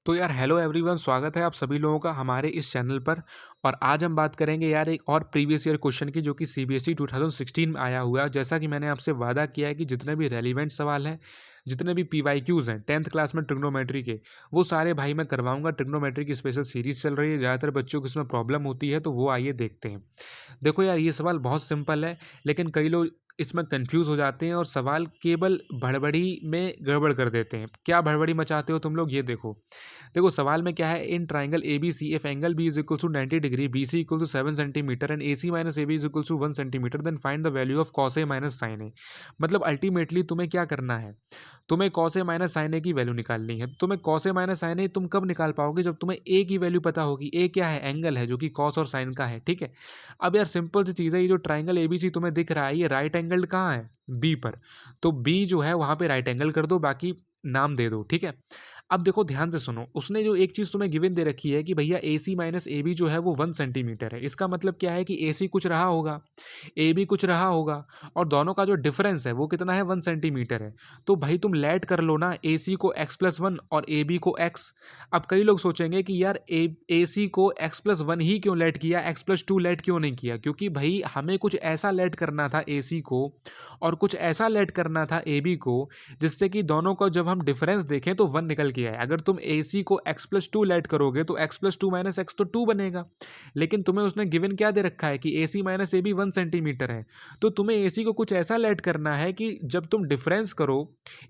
तो यार hello everyone, स्वागत है आप सभी लोगों का हमारे इस चैनल पर। और आज हम बात करेंगे यार एक और प्रीवियस ईयर क्वेश्चन की, जो कि सीबीएसई 2016 में आया हुआ है। जैसा कि मैंने आपसे वादा किया है कि जितने भी रेलिवेंट सवाल हैं, जितने भी पीवाईक्यूज़ हैं 10th क्लास में ट्रिग्नोमेट्री के, वो सारे भाई मैं करवाऊंगा। ट्रिग्नोमेट्री की स्पेशल सीरीज चल रही है, ज़्यादातर बच्चों को इसमें प्रॉब्लम होती है, तो वो आइए देखते हैं। देखो यार, ये सवाल बहुत सिंपल है, लेकिन कई लोग इसमें कंफ्यूज हो जाते हैं और सवाल केवल भड़बड़ी में गड़बड़ कर देते हैं। क्या भड़बड़ी मचाते हो तुम लोग, ये देखो। देखो सवाल में क्या है, in triangle A B C if angle B is equal to 90 degree, B C equal to 7 centimetre and A C minus A B is equal to 1 centimetre, then find the value of cos A minus sine A. मतलब ultimately तुम्हें क्या करना है, तुम्हें cos A minus sine A की value निकालनी है। तुम्हें cos A minus sine A तुम कब निकाल पाओगे, जब तुम्हें ए की वैल्यू पता होगी। ए क्या है, एंगल है, जो कि कॉस और साइन का है। ठीक है, अब यार सिंपल सी चीज़ है, ये जो ट्राइंगल एबीसी तुम्हें दिख रहा है, ये राइट एंगल कहाँ है, बी पर। तो बी जो है वहां पे राइट एंगल कर दो, बाकी नाम दे दो। ठीक है, अब देखो ध्यान से सुनो, उसने जो एक चीज तुम्हें गिवन दे रखी है कि भैया ए सी माइनस ए बी जो है वो 1 सेंटीमीटर है। इसका मतलब क्या है कि ए सी कुछ रहा होगा, ए बी कुछ रहा होगा, और दोनों का जो डिफरेंस है वो कितना है, 1 सेंटीमीटर है। तो भाई तुम लेट कर लो ना, ए सी को x+1 और ए बी को x। अब कई लोग सोचेंगे कि यार ए सी को x+1 ही क्यों लेट किया, x+2 लेट क्यों नहीं किया। क्योंकि भाई हमें कुछ ऐसा लेट करना था ए सी को, और कुछ ऐसा लेट करना था ए बी को, जिससे कि दोनों को जब हम डिफरेंस देखें तो 1 निकल के आए। अगर तुम ए सी को x+2 लेट करोगे तो x+2 माइनस एक्स तो 2 बनेगा। लेकिन तुम्हें उसने गिवन क्या दे रखा है कि ए C minus A B 1 centimetre है। तो तुम्हें ए सी को कुछ ऐसा लेट करना है कि जब तुम डिफरेंस करो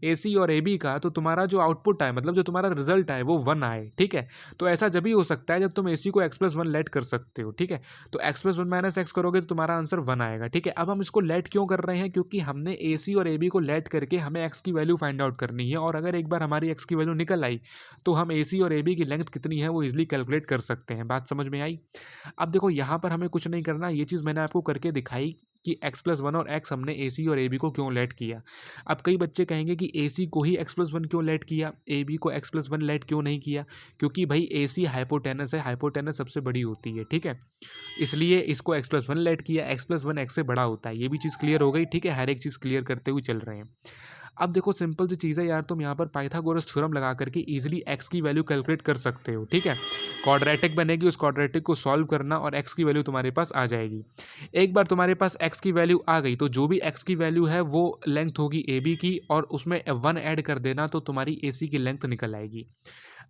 ए सी और ए बी का, तो तुम्हारा जो आउटपुट आए, मतलब जो तुम्हारा रिजल्ट आए, वो 1 आए। ठीक है, तो ऐसा जब ही हो सकता है जब तुम ए सी को x+1 लेट कर सकते हो। ठीक है, तो x+1 माइनस एक्स करोगे तो तुम्हारा आंसर 1 आएगा। ठीक है, अब हम इसको लेट क्यों कर रहे हैं, क्योंकि हमने ए सी और ए बी को लेट करके हमें एक्स की वैल्यू फाइंड आउट करनी है। और अगर एक बार हमारी एक्स की वैल्यू निकल आई, तो हम ए सी और ए बी की लेंथ कितनी है वो इजिली कैलकुलेट कर सकते हैं। बात समझ में आई। अब देखो यहाँ पर हमें कुछ नहीं करना, ये चीज़ मैंने आपको करके दिखाई कि x+1 और x हमने ए सी और ए बी को क्यों लेट किया। अब कई बच्चे कहेंगे कि ए सी को ही x+1 क्यों लेट किया, ए बी को x+1 लेट क्यों नहीं किया। क्योंकि भाई ए सी हाइपोटेनस है, हाइपोटेनस सबसे बड़ी होती है। ठीक है, इसलिए इसको x+1 लेट किया, x+1 x से बड़ा होता है। ये भी चीज़ क्लियर हो गई। ठीक है, हर एक चीज़ क्लियर करते हुए चल रहे हैं। अब देखो सिंपल सी चीज़ है यार, तुम यहाँ पर पाइथागोरस थ्योरम लगा करके इजीली x की वैल्यू कैलकुलेट कर सकते हो। ठीक है, क्वाड्रेटिक बनेगी, उस क्वाड्रेटिक को सॉल्व करना और x की वैल्यू तुम्हारे पास आ जाएगी। एक बार तुम्हारे पास x की वैल्यू आ गई, तो जो भी x की वैल्यू है वो लेंथ होगी ए बी की, और उसमें 1 ऐड कर देना, तो तुम्हारी ए सी की लेंथ निकल आएगी।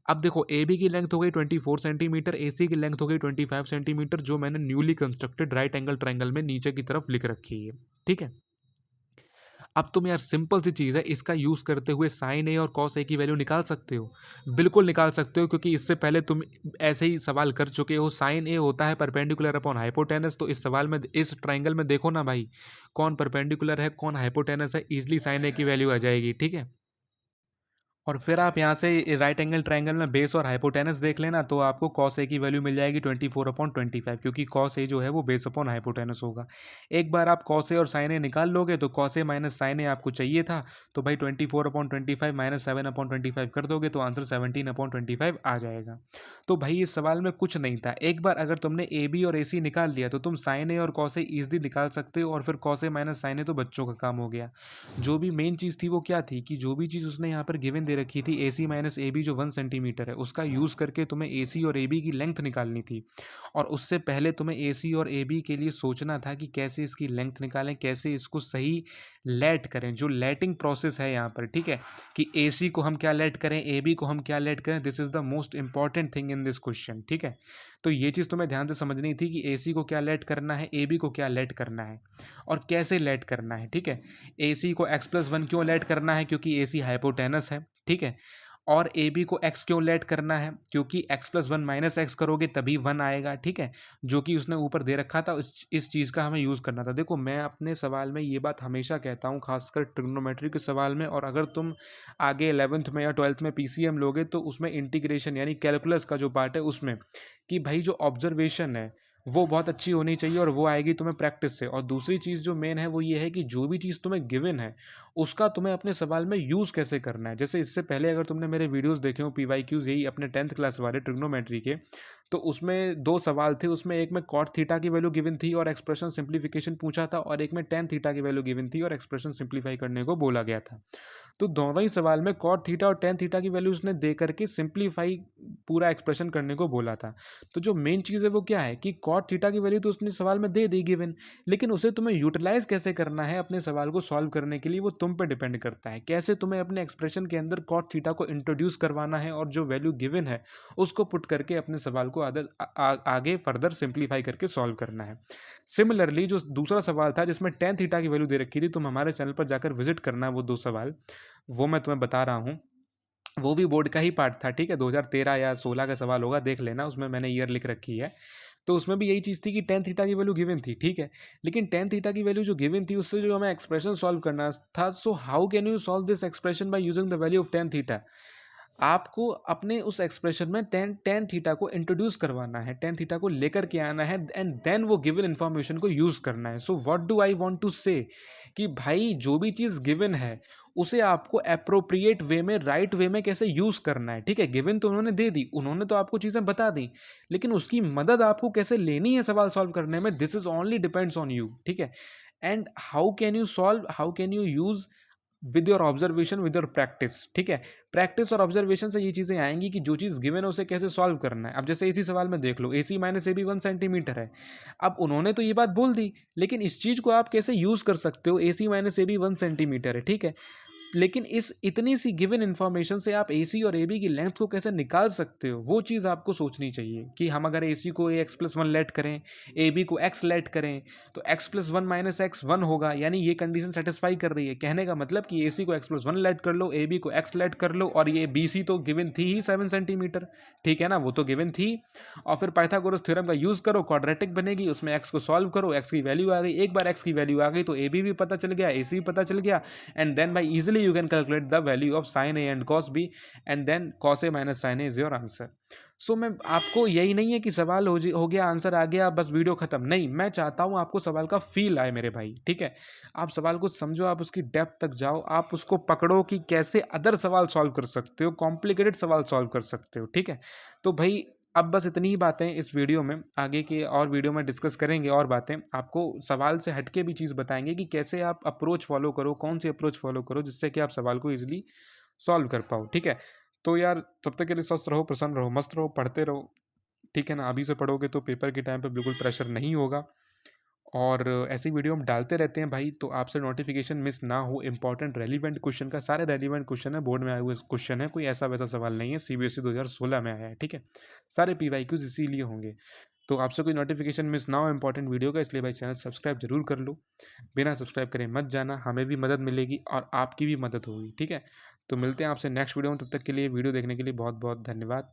अब देखो ए बी की लेंथ हो गई 24 सेंटीमीटर, ए सी की लेंथ हो गई 25 सेंटीमीटर, जो मैंने newly constructed right angle triangle में नीचे की तरफ लिख रखी है। ठीक है, अब तुम यार सिंपल सी चीज़ है, इसका यूज़ करते हुए साइन ए और कॉस ए की वैल्यू निकाल सकते हो। बिल्कुल निकाल सकते हो, क्योंकि इससे पहले तुम ऐसे ही सवाल कर चुके हो। साइन ए होता है परपेंडिकुलर अपॉन हाइपोटेनस, तो इस सवाल में, इस ट्राइंगल में देखो ना भाई, कौन परपेंडिकुलर है कौन हाइपोटेनस है, इजिली साइन ए की वैल्यू आ जाएगी। ठीक है, और फिर आप यहाँ से राइट एंगल ट्राइंगल में बेस और हाइपोटेनस देख लेना, तो आपको कॉस ए की वैल्यू मिल जाएगी 24/25, क्योंकि कॉस ए जो है वो बेस अपॉन हाइपोटेनस होगा। एक बार आप कॉस ए और साइन ए निकाल लोगे, तो कॉस ए माइनस साइन ए आपको चाहिए था, तो भाई 24/25 माइनस 7/25 कर दोगे, तो आंसर 17/25 आ जाएगा। तो भाई इस सवाल में कुछ नहीं था। एक बार अगर तुमने ए बी और ए सी निकाल लिया, तो तुम साइन ए और कॉस ए ईजिली निकाल सकते हो, और फिर कॉस ए माइनस साइन ए तो बच्चों का काम हो गया। जो भी मेन चीज़ थी वो क्या थी, कि जो भी चीज़ उसने यहाँ पर गिवन दे रखी थी, ए सी माइनस ए बी जो 1 सेंटीमीटर है, उसका यूज़ करके तुम्हें ए सी और ए बी की लेंथ निकालनी थी। और उससे पहले तुम्हें ए सी और ए बी के लिए सोचना था कि कैसे इसकी लेंथ निकालें, कैसे इसको सही लेट करें, जो लेटिंग प्रोसेस है यहाँ पर। ठीक है, कि ए सी को हम क्या लेट करें, ए बी को हम क्या लेट करें, this is the most important thing in this question. ठीक है, तो ये चीज़ तुम्हें ध्यान से समझनी थी कि ए सी को क्या लेट करना है, ए बी को क्या लेट करना है, और कैसे लेट करना है। ठीक है, ए सी को x+1 क्यों लेट करना है, क्योंकि ए सी हाइपोटेनस है। ठीक है, और ए बी को x क्यों लेट करना है, क्योंकि x+1 माइनस एक्स करोगे तभी 1 आएगा। ठीक है, जो कि उसने ऊपर दे रखा था, इस चीज़ का हमें यूज़ करना था। देखो मैं अपने सवाल में ये बात हमेशा कहता हूँ, खासकर ट्रिग्नोमेट्री के सवाल में, और अगर तुम आगे 11th में या 12th में पीसीएम लोगे, तो उसमें इंटीग्रेशन यानी कैलकुलस का जो पार्ट है उसमें, कि भाई जो ऑब्जर्वेशन है वो बहुत अच्छी होनी चाहिए, और वो आएगी तुम्हें प्रैक्टिस से। और दूसरी चीज़ जो मेन है वो ये है कि जो भी चीज़ तुम्हें गिवन है, उसका तुम्हें अपने सवाल में यूज़ कैसे करना है। जैसे इससे पहले अगर तुमने मेरे वीडियोस देखे हो पीवाईक्यूज, यही अपने 10th क्लास वाले ट्रिग्नोमेट्री के, तो उसमें 2 सवाल थे। उसमें एक में कॉट थीटा की वैल्यू गिवन थी और एक्सप्रेशन सिंप्लीफिकेशन पूछा था, और एक में टेन थीटा की वैल्यू गिवन थी और एक्सप्रेशन सिंप्लीफाई करने को बोला गया था। तो दोनों ही सवाल में कॉट थीटा और टेन थीटा की वैल्यू उसने दे करके सिंप्लीफाई पूरा एक्सप्रेशन करने को बोला था। तो जो मेन चीज़ है वो क्या है कि कॉट थीटा की वैल्यू तो उसने सवाल में दे दी गिवन, लेकिन उसे तुम्हें यूटिलाइज कैसे करना है अपने सवाल को सॉल्व करने के लिए वो तुम पे डिपेंड करता है। कैसे तुम्हें अपने एक्सप्रेशन के अंदर कॉट थीटा को इंट्रोड्यूस करवाना है और जो वैल्यू गिवन है उसको पुट करके अपने सवाल को आगे फर्दर सिंप्लीफाई करके सॉल्व करना है। सिमिलरली जो दूसरा सवाल था जिसमें टेन थीटा की वैल्यू दे रखी थी, तुम हमारे चैनल पर जाकर विजिट करना वो 2 सवाल, वो मैं तुम्हें बता रहा हूँ। वो भी बोर्ड का ही पार्ट था, ठीक है, 2013 या 16 का सवाल होगा, देख लेना, उसमें मैंने ईयर लिख रखी है। तो उसमें भी यही चीज़ थी कि टेन थीटा की वैल्यू गिवन थी, ठीक है, लेकिन टेन थीटा की वैल्यू जो गिवन थी उससे जो हमें एक्सप्रेशन सॉल्व करना था, so how can you solve this expression by using the value of tan theta. आपको अपने उस एक्सप्रेशन में टेन टेन थीटा को इंट्रोड्यूस करवाना है, टेन थीटा को लेकर के आना है एंड देन वो गिवन इन्फॉर्मेशन को यूज़ करना है। So what do I want to say कि भाई जो भी चीज़ गिवन है उसे आपको अप्रोप्रिएट वे में, राइट वे में कैसे यूज़ करना है, ठीक है। गिवन तो उन्होंने दे दी, उन्होंने तो आपको चीज़ें बता दी, लेकिन उसकी मदद आपको कैसे लेनी है सवाल सॉल्व करने में, this is only depends on you, ठीक है। And how can you solve, how can you use with your observation, with your practice, ठीक है। प्रैक्टिस और ऑब्जर्वेशन से ये चीज़ें आएंगी कि जो चीज़ गिवन है उसे कैसे सॉल्व करना है। अब जैसे इसी सवाल में देख लो, AC माइनस AB 1 सेंटीमीटर है। अब उन्होंने तो ये बात बोल दी, लेकिन इस चीज़ को आप कैसे यूज़ कर सकते हो, AC माइनस AB 1 सेंटीमीटर है, ठीक है, लेकिन इस इतनी सी गिवन इन्फॉर्मेशन से आप AC और AB की लेंथ को कैसे निकाल सकते हो, वो चीज़ आपको सोचनी चाहिए कि हम अगर AC को x+1 लेट करें, AB को x लेट करें, तो x+1 माइनस x 1 होगा, यानी ये कंडीशन सेटिस्फाई कर रही है। कहने का मतलब कि AC को x+1 लेट कर लो, AB को x लेट कर लो, और ये BC तो गिवन थी ही 7 सेंटीमीटर, ठीक है ना, वो तो गिवन थी। और फिर पाइथागोरस थ्योरम का यूज़ करो, क्वाड्रेटिक बनेगी, उसमें x को सॉल्व करो, x की वैल्यू आ गई। एक बार x की वैल्यू आ गई तो AB भी पता चल गया, AC भी पता चल गया, and then by easily you can calculate the value of sin A and cos B, and then cos A minus sin A is your answer. सो मैं आपको यही नहीं है कि सवाल हो गया, आंसर आ गया, बस वीडियो खत्म, नहीं, मैं चाहता हूँ आपको सवाल का फील आए मेरे भाई, ठीक है। आप सवाल को समझो, आप उसकी डेप्थ तक जाओ, आप उसको पकड़ो कि कैसे अदर सवाल सॉल्व कर सकते हो, कॉम्प्लिकेटेड सवाल सॉल्व कर सकते हो, ठीक है। तो भाई अब बस इतनी ही बातें इस वीडियो में, आगे के और वीडियो में डिस्कस करेंगे और बातें, आपको सवाल से हटके भी चीज़ बताएंगे कि कैसे आप अप्रोच फॉलो करो, कौन सी अप्रोच फॉलो करो जिससे कि आप सवाल को ईजिली सॉल्व कर पाओ, ठीक है। तो यार तब तक के लिए स्वस्थ रहो, प्रसन्न रहो, मस्त रहो, पढ़ते रहो, ठीक है ना। अभी से पढ़ोगे तो पेपर के टाइम पे बिल्कुल प्रेशर नहीं होगा। और ऐसी वीडियो हम डालते रहते हैं भाई, तो आपसे नोटिफिकेशन मिस ना हो। इंपॉर्टेंट रेलिवेंट क्वेश्चन का, सारे रेलिवेंट क्वेश्चन है, बोर्ड में आए हुए क्वेश्चन है, कोई ऐसा वैसा सवाल नहीं है, CBSE 2016 में आया है, ठीक है। सारे PYQs इसीलिए होंगे। तो आपसे कोई नोटिफिकेशन मिस ना हो इंपॉर्टेंट वीडियो का, इसलिए भाई चैनल सब्सक्राइब जरूर कर लो। बिना सब्सक्राइब करे मत जाना, हमें भी मदद मिलेगी और आपकी भी मदद होगी, ठीक है। तो मिलते हैं आपसे नेक्स्ट वीडियो में, तब तक के लिए वीडियो देखने के लिए बहुत बहुत धन्यवाद।